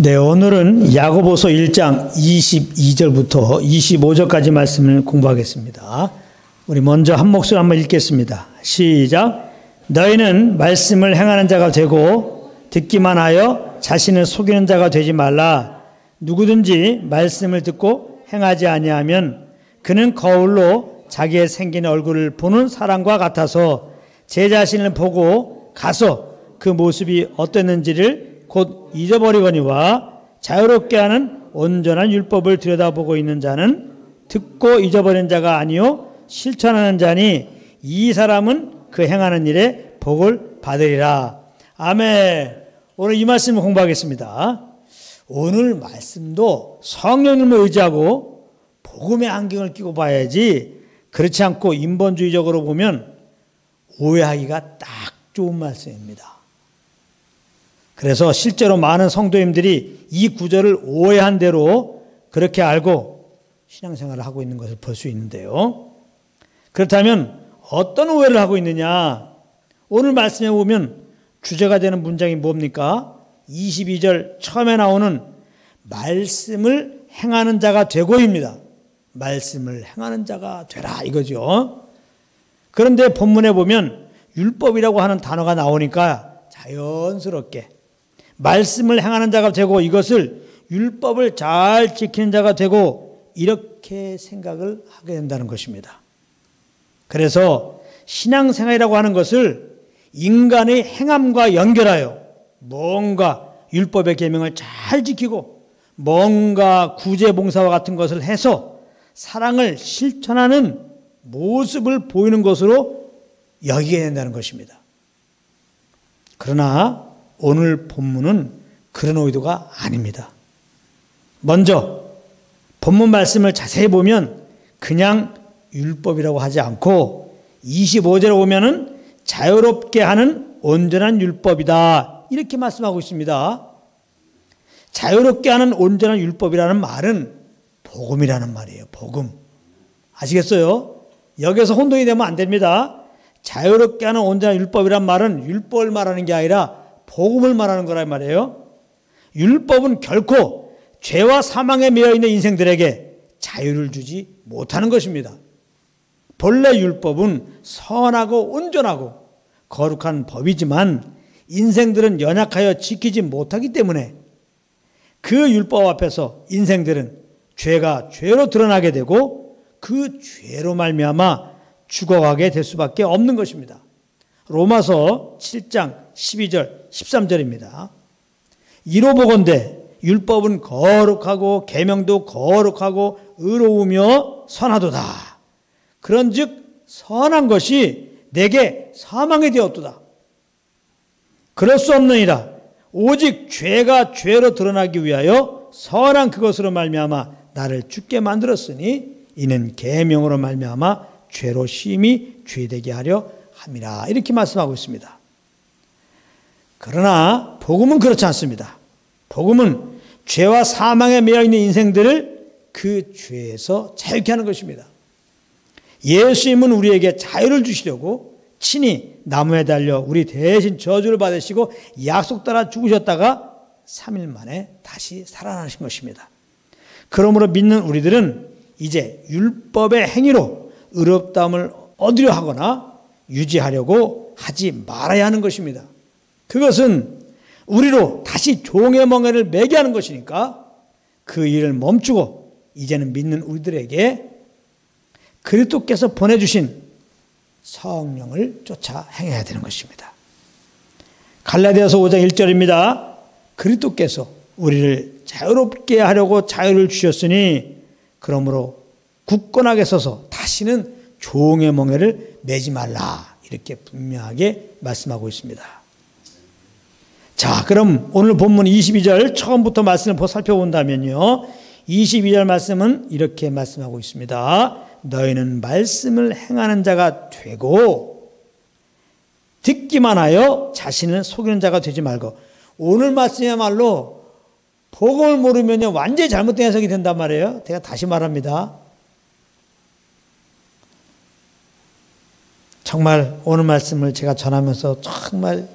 네, 오늘은 야고보서 1장 22절부터 25절까지 말씀을 공부하겠습니다. 우리 먼저 한 목소리 한번 읽겠습니다. 시작. 너희는 말씀을 행하는 자가 되고 듣기만 하여 자신을 속이는 자가 되지 말라. 누구든지 말씀을 듣고 행하지 아니하면 그는 거울로 자기의 생긴 얼굴을 보는 사람과 같아서 제 자신을 보고 가서 그 모습이 어땠는지를 곧 잊어버리거니와 자유롭게 하는 온전한 율법을 들여다보고 있는 자는 듣고 잊어버린 자가 아니요 실천하는 자니 이 사람은 그 행하는 일에 복을 받으리라. 아멘. 오늘 이 말씀을 공부하겠습니다. 오늘 말씀도 성령님을 의지하고 복음의 안경을 끼고 봐야지, 그렇지 않고 인본주의적으로 보면 오해하기가 딱 좋은 말씀입니다. 그래서 실제로 많은 성도님들이 이 구절을 오해한 대로 그렇게 알고 신앙생활을 하고 있는 것을 볼 수 있는데요. 그렇다면 어떤 오해를 하고 있느냐? 오늘 말씀에 보면 주제가 되는 문장이 뭡니까? 22절 처음에 나오는 말씀을 행하는 자가 되고입니다. 말씀을 행하는 자가 되라 이거죠. 그런데 본문에 보면 율법이라고 하는 단어가 나오니까 자연스럽게 말씀을 행하는 자가 되고 이것을 율법을 잘 지키는 자가 되고 이렇게 생각을 하게 된다는 것입니다. 그래서 신앙생활이라고 하는 것을 인간의 행함과 연결하여 뭔가 율법의 계명을 잘 지키고 뭔가 구제봉사와 같은 것을 해서 사랑을 실천하는 모습을 보이는 것으로 여기게 된다는 것입니다. 그러나 오늘 본문은 그런 의도가 아닙니다. 먼저 본문 말씀을 자세히 보면 그냥 율법이라고 하지 않고 25절에 보면은 자유롭게 하는 온전한 율법이다 이렇게 말씀하고 있습니다. 자유롭게 하는 온전한 율법이라는 말은 복음이라는 말이에요. 복음. 아시겠어요? 여기서 혼동이 되면 안 됩니다. 자유롭게 하는 온전한 율법이란 말은 율법을 말하는 게 아니라 복음을 말하는 거란 말이에요. 율법은 결코 죄와 사망에 매여있는 인생들에게 자유를 주지 못하는 것입니다. 본래 율법은 선하고 온전하고 거룩한 법이지만 인생들은 연약하여 지키지 못하기 때문에 그 율법 앞에서 인생들은 죄가 죄로 드러나게 되고 그 죄로 말미암아 죽어가게 될 수밖에 없는 것입니다. 로마서 7장 12절 13절입니다. 이로 보건대 율법은 거룩하고 계명도 거룩하고 의로우며 선하도다. 그런즉 선한 것이 내게 사망이 되었도다. 그럴 수 없느니라. 오직 죄가 죄로 드러나기 위하여 선한 그것으로 말미암아 나를 죽게 만들었으니 이는 계명으로 말미암아 죄로 심히 죄되게 하려 함이라. 이렇게 말씀하고 있습니다. 그러나 복음은 그렇지 않습니다. 복음은 죄와 사망에 매여있는 인생들을 그 죄에서 자유케 하는 것입니다. 예수님은 우리에게 자유를 주시려고 친히 나무에 달려 우리 대신 저주를 받으시고 약속 따라 죽으셨다가 3일 만에 다시 살아나신 것입니다. 그러므로 믿는 우리들은 이제 율법의 행위로 의롭다함을 얻으려 하거나 유지하려고 하지 말아야 하는 것입니다. 그것은 우리로 다시 종의 멍에를 매게 하는 것이니까 그 일을 멈추고 이제는 믿는 우리들에게 그리스도께서 보내주신 성령을 쫓아 행해야 되는 것입니다. 갈라디아서 5장 1절입니다. 그리스도께서 우리를 자유롭게 하려고 자유를 주셨으니 그러므로 굳건하게 서서 다시는 종의 멍에를 매지 말라. 이렇게 분명하게 말씀하고 있습니다. 자, 그럼 오늘 본문 22절 처음부터 말씀을 살펴본다면요. 22절 말씀은 이렇게 말씀하고 있습니다. 너희는 말씀을 행하는 자가 되고 듣기만 하여 자신을 속이는 자가 되지 말고. 오늘 말씀이야말로 복음을 모르면 완전히 잘못된 해석이 된단 말이에요. 제가 다시 말합니다. 정말 오늘 말씀을 제가 전하면서 정말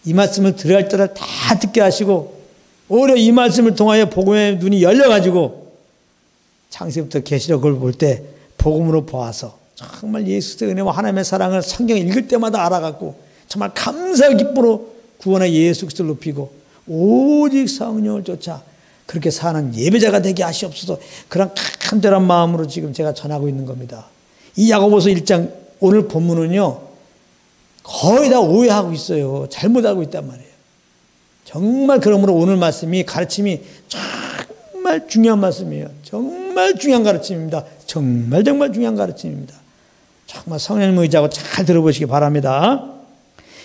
이 말씀을 들어야 할 때를 다 듣게 하시고 오히려 이 말씀을 통하여 복음의 눈이 열려가지고 창세기부터 계시록을 볼 때 복음으로 보아서 정말 예수의 은혜와 하나님의 사랑을 성경 읽을 때마다 알아갖고 정말 감사의 기쁨으로 구원의 예수 그리스도를 높이고 오직 성령을 쫓아 그렇게 사는 예배자가 되게 하시옵소서. 그런 간절한 마음으로 지금 제가 전하고 있는 겁니다. 이 야고보서 1장 오늘 본문은요 거의 다 오해하고 있어요. 잘못하고 있단 말이에요. 정말 그러므로 오늘 말씀이 가르침이 정말 중요한 말씀이에요. 정말 중요한 가르침입니다. 정말 중요한 가르침입니다. 정말 성령님 의지하고 잘 들어보시기 바랍니다.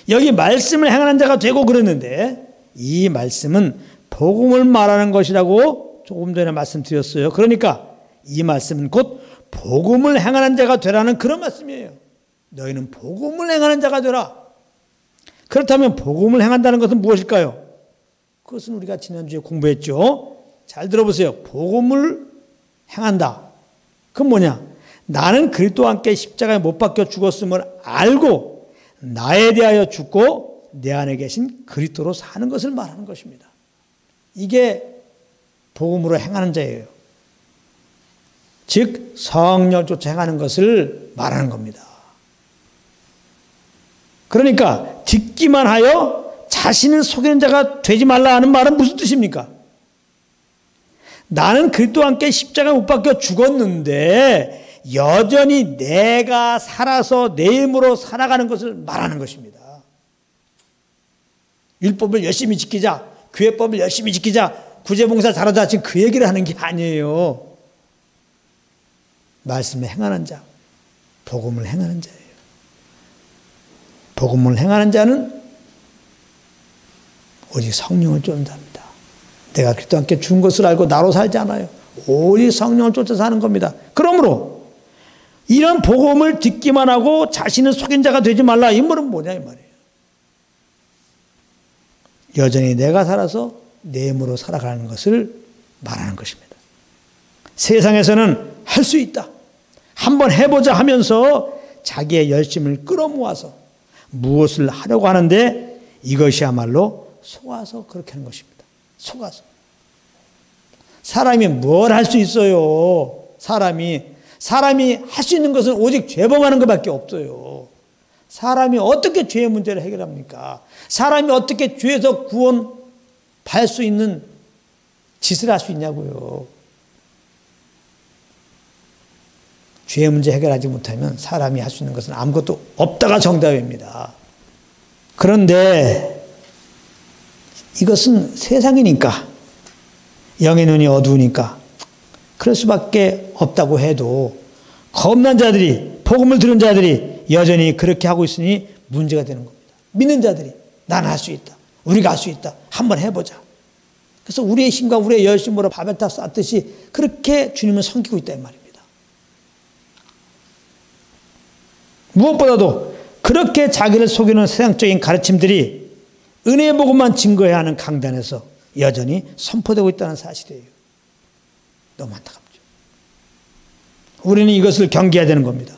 여기 말씀을 행하는 자가 되고 그랬는데 이 말씀은 복음을 말하는 것이라고 조금 전에 말씀드렸어요. 그러니까 이 말씀은 곧 복음을 행하는 자가 되라는 그런 말씀이에요. 너희는 복음을 행하는 자가 되라. 그렇다면 복음을 행한다는 것은 무엇일까요? 그것은 우리가 지난주에 공부했죠. 잘 들어보세요. 복음을 행한다. 그건 뭐냐? 나는 그리스도와 함께 십자가에 못 박혀 죽었음을 알고 나에 대하여 죽고 내 안에 계신 그리스도로 사는 것을 말하는 것입니다. 이게 복음으로 행하는 자예요. 즉 성령을 쫓아 행하는 것을 말하는 겁니다. 그러니까 듣기만 하여 자신을 속이는 자가 되지 말라 하는 말은 무슨 뜻입니까? 나는 그리스도와 함께 십자가에 못 박혀 죽었는데 여전히 내가 살아서 내 힘으로 살아가는 것을 말하는 것입니다. 율법을 열심히 지키자, 교회법을 열심히 지키자, 구제봉사 잘하자, 지금 그 얘기를 하는 게 아니에요. 말씀을 행하는 자, 복음을 행하는 자예요. 복음을 행하는 자는 오직 성령을 쫓는답니다. 내가 그리스도와 함께 죽은 것을 알고 나로 살지 않아요. 오직 성령을 쫓아 사는 겁니다. 그러므로 이런 복음을 듣기만 하고 자신을 속인 자가 되지 말라. 이 말은 뭐냐 이 말이에요. 여전히 내가 살아서 내 힘으로 살아가는 것을 말하는 것입니다. 세상에서는 할 수 있다. 한번 해보자 하면서 자기의 열심을 끌어모아서 무엇을 하려고 하는데 이것이야말로 속아서 그렇게 하는 것입니다. 속아서. 사람이 뭘 할 수 있어요? 사람이 할 수 있는 것은 오직 죄범하는 것밖에 없어요. 사람이 어떻게 죄의 문제를 해결합니까? 사람이 어떻게 죄에서 구원 받을 수 있는 짓을 할 수 있냐고요. 죄의 문제 해결하지 못하면 사람이 할 수 있는 것은 아무것도 없다가 정답입니다. 그런데 이것은 세상이니까, 영의 눈이 어두우니까 그럴 수밖에 없다고 해도 겁난 자들이, 복음을 들은 자들이 여전히 그렇게 하고 있으니 문제가 되는 겁니다. 믿는 자들이 나는 할 수 있다, 우리가 할 수 있다, 한번 해보자. 그래서 우리의 힘과 우리의 열심으로 바벨탑 쌓듯이 그렇게 주님을 섬기고 있다 이 말입니다. 무엇보다도 그렇게 자기를 속이는 세상적인 가르침들이 은혜의 복음만 증거해야 하는 강단에서 여전히 선포되고 있다는 사실이에요. 너무 안타깝죠. 우리는 이것을 경계해야 되는 겁니다.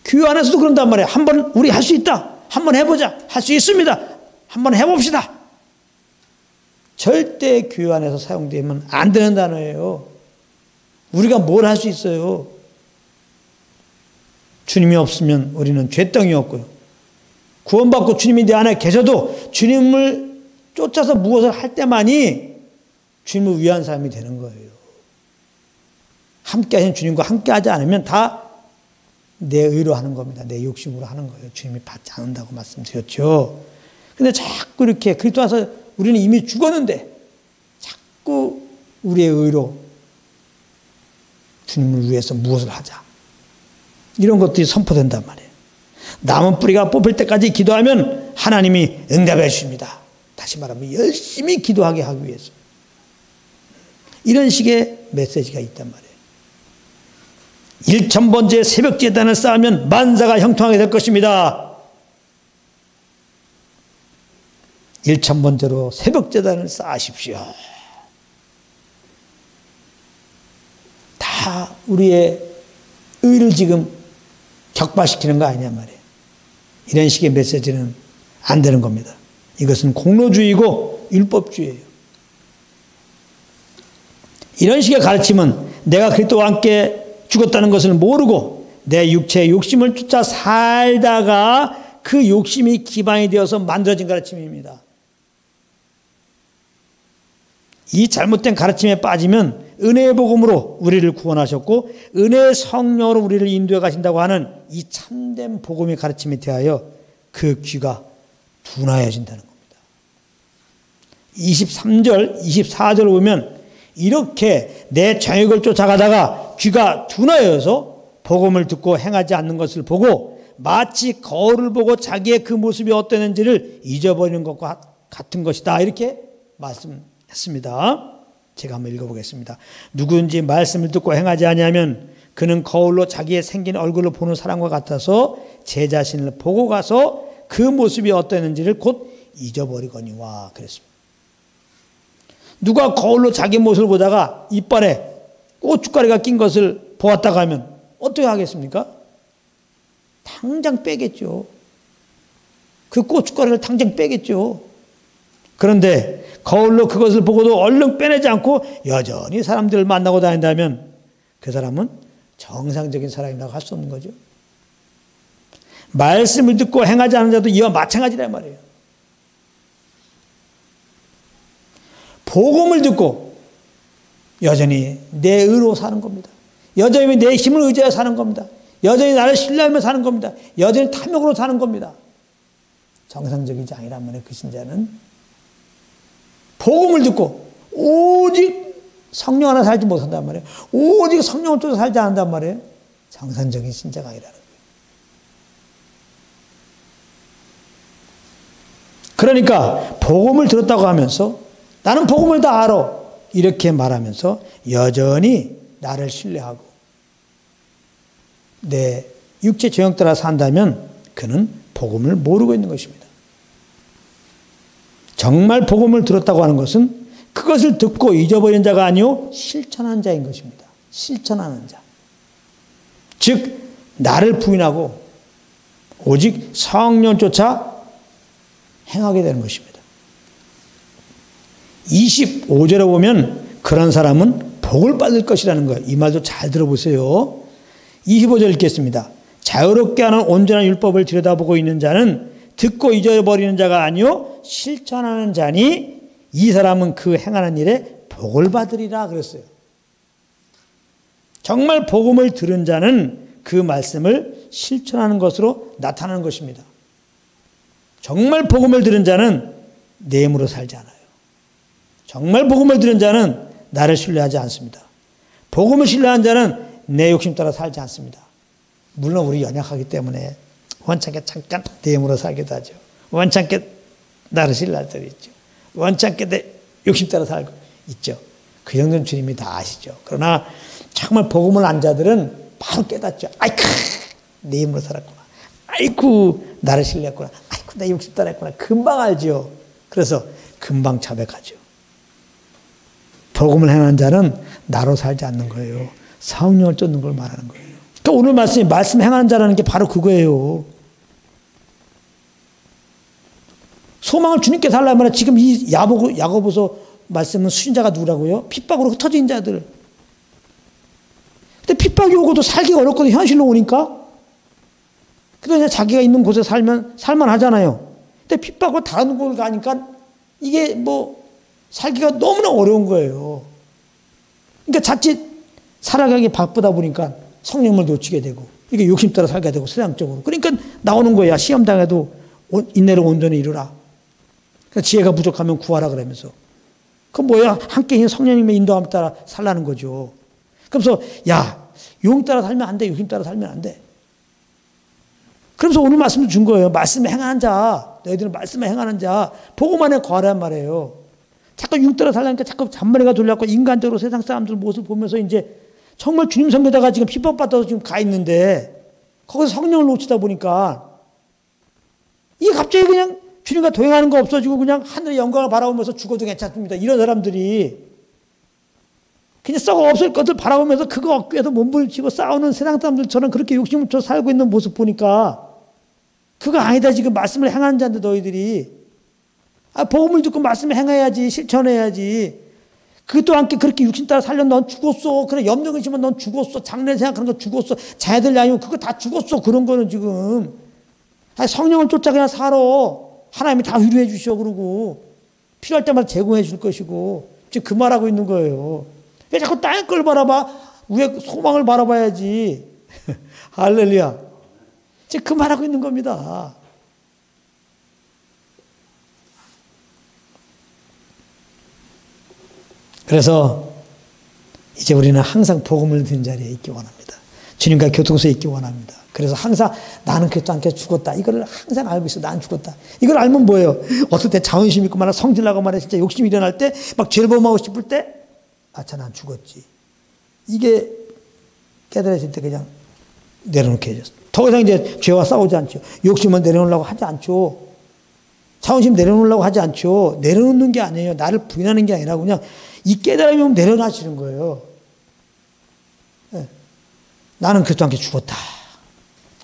교회 안에서도 그런단 말이에요. 한번 우리 할 수 있다, 한번 해보자, 할 수 있습니다, 한번 해봅시다. 절대 교회 안에서 사용되면 안 되는 단어예요. 우리가 뭘 할 수 있어요? 주님이 없으면 우리는 죄덩이 없고요. 구원받고 주님이 내 안에 계셔도 주님을 쫓아서 무엇을 할 때만이 주님을 위한 사람이 되는 거예요. 함께 하신 주님과 함께 하지 않으면 다 내 의로 하는 겁니다. 내 욕심으로 하는 거예요. 주님이 받지 않는다고 말씀드렸죠. 근데 자꾸 이렇게 그리스도 와서 우리는 이미 죽었는데 자꾸 우리의 의로 주님을 위해서 무엇을 하자, 이런 것들이 선포된단 말이에요. 남은 뿌리가 뽑힐 때까지 기도하면 하나님이 응답해 주십니다. 다시 말하면 열심히 기도하게 하기 위해서. 이런 식의 메시지가 있단 말이에요. 1000번째 새벽 제단을 쌓으면 만사가 형통하게 될 것입니다. 1000번째로 새벽 제단을 쌓으십시오. 다 우리의 의를 지금 격발시키는 거 아니냐 말이에요. 이런 식의 메시지는 안 되는 겁니다. 이것은 공로주의고 율법주의예요. 이런 식의 가르침은 내가 그리스도와 함께 죽었다는 것을 모르고 내 육체의 욕심을 쫓아 살다가 그 욕심이 기반이 되어서 만들어진 가르침입니다. 이 잘못된 가르침에 빠지면 은혜의 복음으로 우리를 구원하셨고 은혜의 성령으로 우리를 인도해 가신다고 하는 이 참된 복음의 가르침에 대하여 그 귀가 둔하여진다는 겁니다. 23절, 24절을 보면 이렇게 내 정욕을 쫓아가다가 귀가 둔하여서 복음을 듣고 행하지 않는 것을 보고 마치 거울을 보고 자기의 그 모습이 어땠는지를 잊어버리는 것과 같은 것이다. 이렇게 말씀했습니다. 제가 한번 읽어보겠습니다. 누구든지 말씀을 듣고 행하지 아니하면 그는 거울로 자기의 생긴 얼굴을 보는 사람과 같아서 제 자신을 보고 가서 그 모습이 어땠는지를 곧 잊어버리거니와 그랬습니다. 누가 거울로 자기 모습을 보다가 이빨에 고춧가루가 낀 것을 보았다가 하면 어떻게 하겠습니까? 당장 빼겠죠. 그 고춧가루를 당장 빼겠죠. 그런데 거울로 그것을 보고도 얼른 빼내지 않고 여전히 사람들을 만나고 다닌다면 그 사람은 정상적인 사람이라고 할 수 없는 거죠. 말씀을 듣고 행하지 않는 자도 이와 마찬가지란 말이에요. 복음을 듣고 여전히 내 의로 사는 겁니다. 여전히 내 힘을 의지하여 사는 겁니다. 여전히 나를 신뢰하며 사는 겁니다. 여전히 탐욕으로 사는 겁니다. 정상적이지 아니란 말이에요. 그 신자는 복음을 듣고 오직 성령 하나 살지 못한단 말이에요. 오직 성령을 쫓아 살지 않는단 말이에요. 정상적인 신자가 아니라는 거예요. 그러니까 복음을 들었다고 하면서 나는 복음을 다 알아 이렇게 말하면서 여전히 나를 신뢰하고 내 육체 정욕 따라 산다면 그는 복음을 모르고 있는 것입니다. 정말 복음을 들었다고 하는 것은 그것을 듣고 잊어버린 자가 아니요 실천하는 자인 것입니다. 실천하는 자. 즉 나를 부인하고 오직 성령 쫓아 행하게 되는 것입니다. 25절에 보면 그런 사람은 복을 받을 것이라는 거예요. 이 말도 잘 들어보세요. 25절 읽겠습니다. 자유롭게 하는 온전한 율법을 들여다보고 있는 자는 듣고 잊어버리는 자가 아니요 실천하는 자니 이 사람은 그 행하는 일에 복을 받으리라 그랬어요. 정말 복음을 들은 자는 그 말씀을 실천하는 것으로 나타나는 것입니다. 정말 복음을 들은 자는 내 힘으로 살지 않아요. 정말 복음을 들은 자는 나를 신뢰하지 않습니다. 복음을 신뢰한 자는 내 욕심 따라 살지 않습니다. 물론 우리 연약하기 때문에 원찮게 잠깐 내 힘으로 살기도 하죠. 원찮게 나를 신뢰할 때도 있죠. 원찮게 내 욕심 따라 살고 있죠. 그 정도는 주님이 다 아시죠. 그러나 정말 복음을 안 자들은 바로 깨닫죠. 아이쿠 내 힘으로 살았구나. 아이쿠 나를 신뢰했구나. 아이쿠 내 욕심 따라 했구나. 금방 알죠. 그래서 금방 자백하죠. 복음을 행하는 자는 나로 살지 않는 거예요. 성령을 쫓는 걸 말하는 거예요. 그러니까 오늘 말씀 행하는 자라는 게 바로 그거예요. 소망을 주님께 달라면 지금 이 야고보서 말씀은 수신자가 누구라고요? 핍박으로 흩어진 자들. 근데 핍박이 오고도 살기가 어렵거든 현실로 오니까. 그래서 자기가 있는 곳에 살만하잖아요. 근데 핍박으로 다른 곳을 가니까 이게 살기가 너무나 어려운 거예요. 그러니까 자칫 살아가기 바쁘다 보니까 성령을 놓치게 되고 이게 욕심 따라 살게 되고 세상적으로. 그러니까 나오는 거야. 시험 당해도 인내를 온전히 이루라. 그러니까 지혜가 부족하면 구하라 그러면서. 그 뭐야? 함께 있는 성령님의 인도함 따라 살라는 거죠. 그러면서 용 따라 살면 안 돼. 욕심 따라 살면 안 돼. 그러면서 오늘 말씀을 준 거예요. 말씀에 행하는 자. 너희들은 말씀에 행하는 자. 복음만에 거하란 말이에요. 자꾸 육 따라 살라니까 자꾸 잔머리가 돌려갖고 인간적으로 세상 사람들 모습 보면서 이제 정말 주님 섬기다가 지금 핍박받아서 지금 가 있는데 거기서 성령을 놓치다 보니까 이게 갑자기 그냥 주님과 동행하는 거 없어지고 그냥 하늘의 영광을 바라보면서 죽어도 괜찮습니다. 이런 사람들이 그냥 썩어 없을 것을 바라보면서 그거 얻기 위해서 몸부림치고 싸우는 세상 사람들처럼 그렇게 욕심을 쳐 살고 있는 모습 보니까 그거 아니다. 지금 말씀을 행하는 자인데 너희들이 복음을 듣고 말씀을 행해야지 실천해야지. 그것도 함께 그렇게 육신 따라 살려 넌 죽었어. 그래 염려 근심은 넌 죽었어. 장래 생각하는 거 죽었어. 자녀들 양육 그거 다 죽었어. 그런 거는 지금 성령을 쫓아 그냥 살아. 하나님이 다 위로해 주셔. 그러고 필요할 때마다 제공해 줄 것이고 지금 그 말하고 있는 거예요. 왜 자꾸 땅의 걸 바라봐? 위에 소망을 바라봐야지. 할렐루야. 지금 그 말하고 있는 겁니다. 그래서 이제 우리는 항상 복음을 듣는 자리에 있기 원합니다. 주님과 교통소에 있기 원합니다. 그래서 항상 나는 그리스도와 함께 죽었다. 이거를 항상 알고 있어. 난 죽었다. 이걸 알면 뭐예요? 어떨 때 자존심 있고 말이야 성질나고 말이야 진짜 욕심이 일어날 때 막 죄를 범하고 싶을 때 아차 난 죽었지. 이게 깨달아질 때 그냥 내려놓게 해줬어. 더 이상 이제 죄와 싸우지 않죠. 욕심은 내려놓으려고 하지 않죠. 자존심 내려놓으려고 하지 않죠. 내려놓는 게 아니에요. 나를 부인하는 게 아니라 그냥 이 깨달음이 오면 내려놔시는 거예요. 네. 나는 그리스도와 함께 죽었다.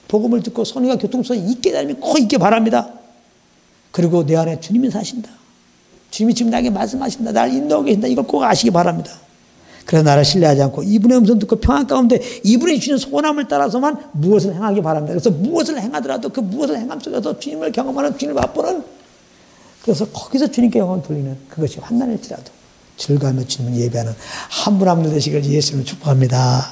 복음을 듣고 선의가 교통소에 이 깨달음이 꼭 있게 바랍니다. 그리고 내 안에 주님이 사신다. 주님이 지금 나에게 말씀하신다. 나를 인도하고 계신다. 이걸 꼭 아시기 바랍니다. 그래서 나를 신뢰하지 않고 이분의 음성 듣고 평안 가운데 이분이 주시는 소원함을 따라서만 무엇을 행하기 바랍니다. 그래서 무엇을 행하더라도 그 무엇을 행함 속에서 주님을 경험하는 주님을 맛보는 그래서 거기서 주님께 영광을 돌리는 그것이 환난일지라도 즐거워하며 주님을 예배하는 한 분 한 분 되시길 예수님을 축복합니다.